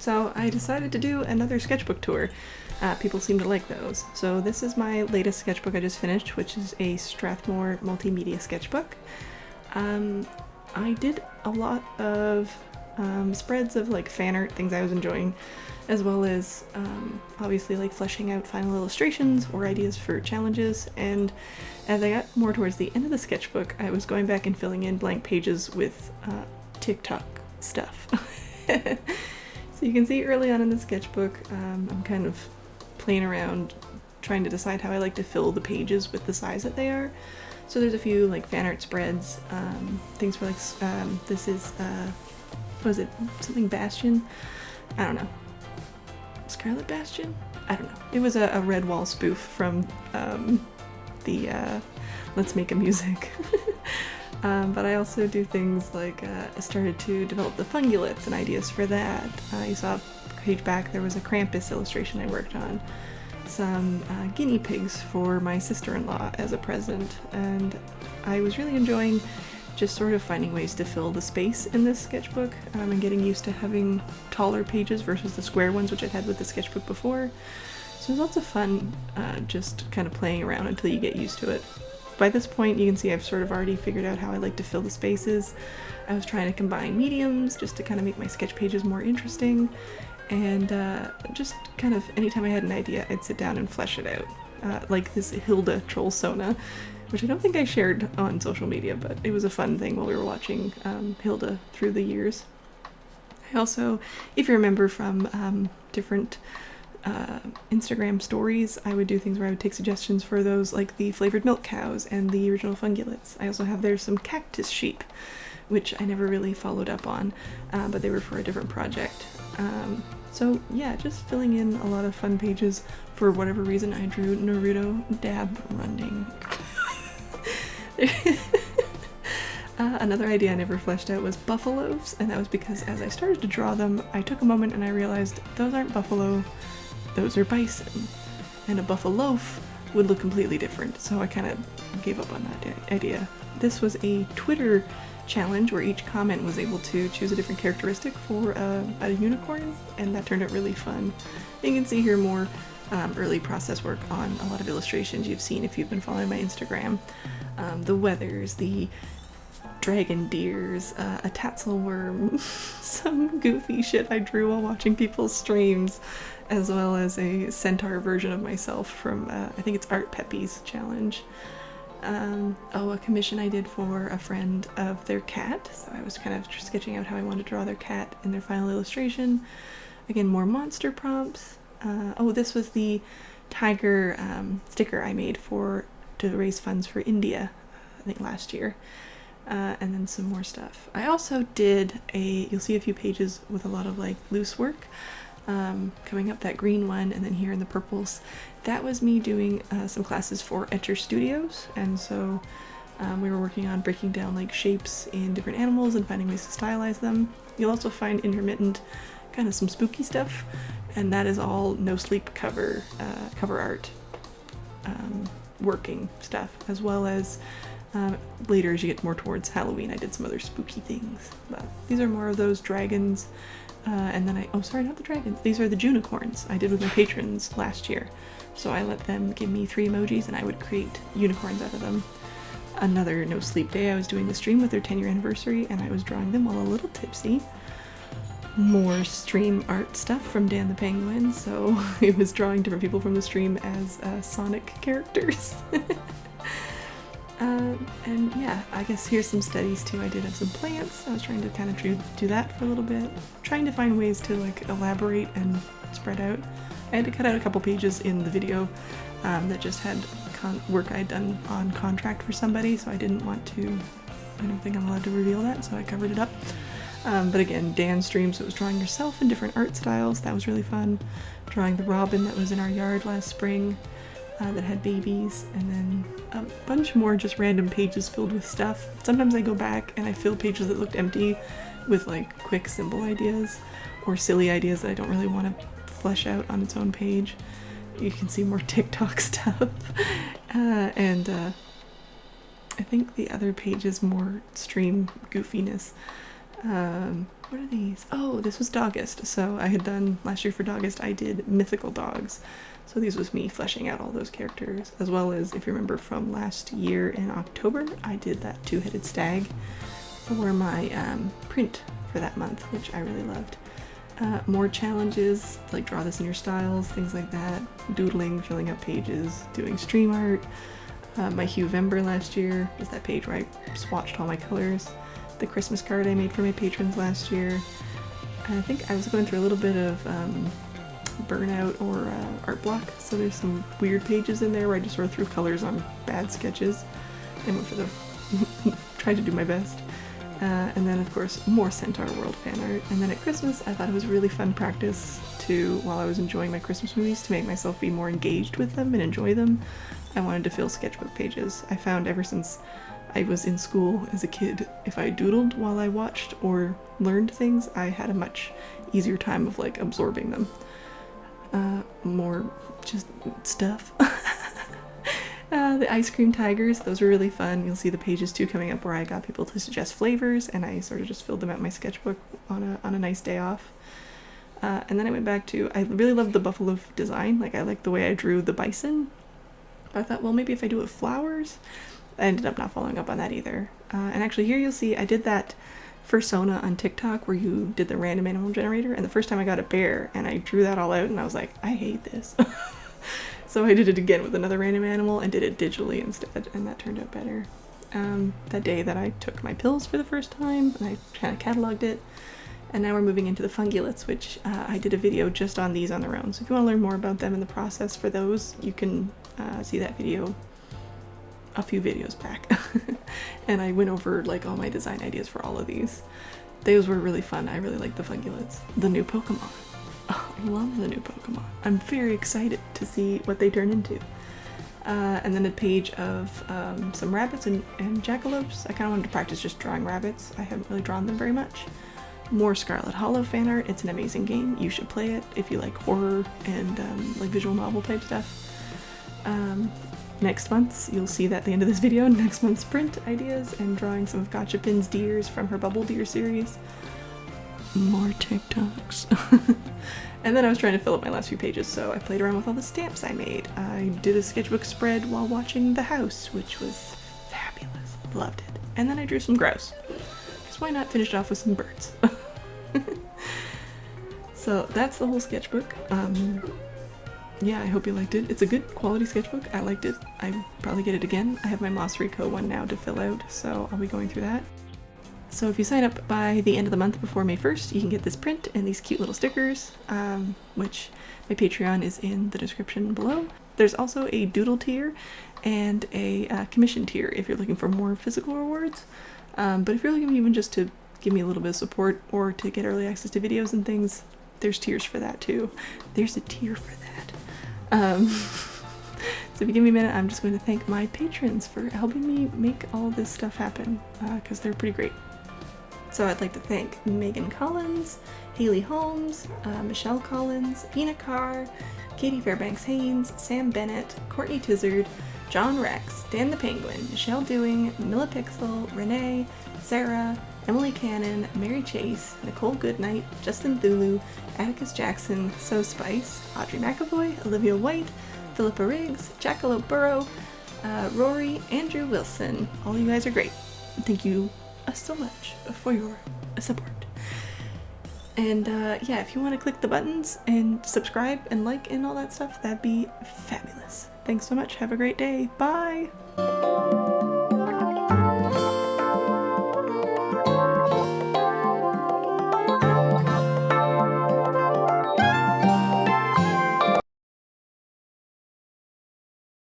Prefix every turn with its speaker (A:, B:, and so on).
A: So I decided to do another sketchbook tour. People seem to like those. So this is my latest sketchbook I just finished, which is a Strathmore multimedia sketchbook. I did a lot of spreads of like fan art, things I was enjoying, as well as obviously like fleshing out final illustrations or ideas for challenges. And as I got more towards the end of the sketchbook, I was going back and filling in blank pages with TikTok stuff. So you can see early on in the sketchbook, I'm kind of playing around trying to decide how I like to fill the pages with the size that they are. So there's a few like fan art spreads, things for like, this is, what is it, something Bastion? I don't know. Scarlet Bastion? I don't know. It was a red wall spoof from the Let's Make a Music. But I also do things like, I started to develop the Fungilets and ideas for that. You saw a page back, there was a Krampus illustration I worked on. Some guinea pigs for my sister-in-law as a present, and I was really enjoying just sort of finding ways to fill the space in this sketchbook, and getting used to having taller pages versus the square ones which I'd had with the sketchbook before. So it was lots of fun just kind of playing around until you get used to it. By this point you can see I've sort of already figured out how I like to fill the spaces. I was trying to combine mediums just to kind of make my sketch pages more interesting, and just kind of anytime I had an idea I'd sit down and flesh it out. Like this Hilda troll Sona, which I don't think I shared on social media, but it was a fun thing while we were watching Hilda through the years. I also, if you remember from different Instagram stories, I would do things where I would take suggestions for those, like the flavored milk cows and the original Fungilets. I also have there some cactus sheep, which I never really followed up on, but they were for a different project. So yeah, just filling in a lot of fun pages. For whatever reason I drew Naruto dab running. Another idea I never fleshed out was buffaloes, and that was because as I started to draw them, I took a moment and I realized those aren't buffalo, those are bison, and a buffaloaf would look completely different, so I kind of gave up on that idea. This was a Twitter challenge where each comment was able to choose a different characteristic for a unicorn, and that turned out really fun. You can see here more early process work on a lot of illustrations you've seen if you've been following my Instagram. The weathers, the dragon deers, a tassel worm, some goofy shit I drew while watching people's streams, as well as a centaur version of myself from, I think it's Art Peppy's challenge. A commission I did for a friend of their cat, so I was kind of sketching out how I wanted to draw their cat in their final illustration. Again, more monster prompts. This was the tiger sticker I made to raise funds for India, I think last year. And then some more stuff. I also did you'll see a few pages with a lot of like loose work coming up, that green one, and then here in the purples. That was me doing some classes for Etcher Studios, and so we were working on breaking down like shapes in different animals and finding ways to stylize them. You'll also find intermittent kind of some spooky stuff, and that is all no sleep cover art working stuff, as well as later as you get more towards Halloween I did some other spooky things. But these are more of those dragons, and then not the dragons, these are the unicorns I did with my patrons last year. So I let them give me 3 emojis and I would create unicorns out of them. Another no sleep day, I was doing the stream with their 10-year anniversary and I was drawing them while a little tipsy. More stream art stuff from Dan the Penguin, so it was drawing different people from the stream as Sonic characters. And yeah, I guess here's some studies too. I did have some plants. I was trying to kind of do that for a little bit, trying to find ways to like elaborate and spread out. I had to cut out a couple pages in the video that just had work I'd done on contract for somebody, so I didn't want to, I don't think I'm allowed to reveal that, so I covered it up. But again, Dan streams, so it was drawing yourself in different art styles. That was really fun. Drawing the robin that was in our yard last spring that had babies, and then a bunch more just random pages filled with stuff. Sometimes I go back and I fill pages that looked empty with like quick symbol ideas or silly ideas that I don't really want to flesh out on its own page. You can see more TikTok stuff. And I think the other page is more stream goofiness. What are these? Oh, this was Dogist. So I had done, last year for Dogist, I did mythical dogs. So these was me fleshing out all those characters, as well as, if you remember from last year in October, I did that two-headed stag for my print for that month, which I really loved. More challenges, like draw this in your styles, things like that, doodling, filling out pages, doing stream art. My Huevember last year was that page where I swatched all my colors. The Christmas card I made for my patrons last year. I think I was going through a little bit of burnout or art block, so there's some weird pages in there where I just sort of threw colors on bad sketches and went for the tried to do my best. And then of course more Centaur World fan art. And then at Christmas I thought it was really fun practice to, while I was enjoying my Christmas movies, to make myself be more engaged with them and enjoy them. I wanted to fill sketchbook pages. I found ever since I was in school as a kid, if I doodled while I watched or learned things, I had a much easier time of like absorbing them. More just stuff. The ice cream tigers, those were really fun. You'll see the pages too coming up where I got people to suggest flavors and I sort of just filled them out in my sketchbook on a nice day off. And then I went back to, I really loved the buffalo design. Like I liked the way I drew the bison. But I thought, well, maybe if I do it with flowers. I ended up not following up on that either. And actually here you'll see I did that fursona on TikTok where you did the random animal generator, and the first time I got a bear and I drew that all out and I was like, I hate this. So I did it again with another random animal and did it digitally instead, and that turned out better. That day that I took my pills for the first time, and I kind of cataloged it. And now we're moving into the Fungilets, which I did a video just on these on their own. So if you want to learn more about them and the process for those, you can see that video a few videos back. And I went over like all my design ideas for all of these. Those were really fun. I really like the Fungilets. The new Pokemon. Oh, I love the new Pokemon. I'm very excited to see what they turn into. And then a page of some rabbits and jackalopes. I kind of wanted to practice just drawing rabbits. I haven't really drawn them very much. More Scarlet Hollow fan art. It's an amazing game. You should play it if you like horror and like visual novel type stuff. Next month, you'll see that at the end of this video, next month's print ideas and drawing some of Gotchapin's deers from her Bubble Deer series. More TikToks. And then I was trying to fill up my last few pages, so I played around with all the stamps I made. I did a sketchbook spread while watching The House, which was fabulous. Loved it. And then I drew some grouse. Because why not finish it off with some birds? So that's the whole sketchbook. Yeah, I hope you liked it. It's a good quality sketchbook. I liked it. I'll probably get it again. I have my Moss Rico one now to fill out, so I'll be going through that. So if you sign up by the end of the month before May 1st, you can get this print and these cute little stickers, which my Patreon is in the description below. There's also a doodle tier and a commission tier if you're looking for more physical rewards. But if you're looking even just to give me a little bit of support or to get early access to videos and things, there's tiers for that too. There's a tier for that. So if you give me a minute, I'm just going to thank my patrons for helping me make all this stuff happen, because they're pretty great. So I'd like to thank Megan Collins, Haley Holmes, Michelle Collins, Pina Carr, Katie Fairbanks Haynes, Sam Bennett, Courtney Tizard, John Rex, Dan the Penguin, Michelle Dewing, Milla Pixel, Renee, Sarah, Emily Cannon, Mary Chase, Nicole Goodnight, Justin Thulu, Atticus Jackson, So Spice, Audrey McAvoy, Olivia White, Philippa Riggs, Jackalope Burrow, Rory, Andrew Wilson. All you guys are great. Thank you so much for your support. And yeah, if you want to click the buttons and subscribe and like and all that stuff, that'd be fabulous. Thanks so much. Have a great day. Bye!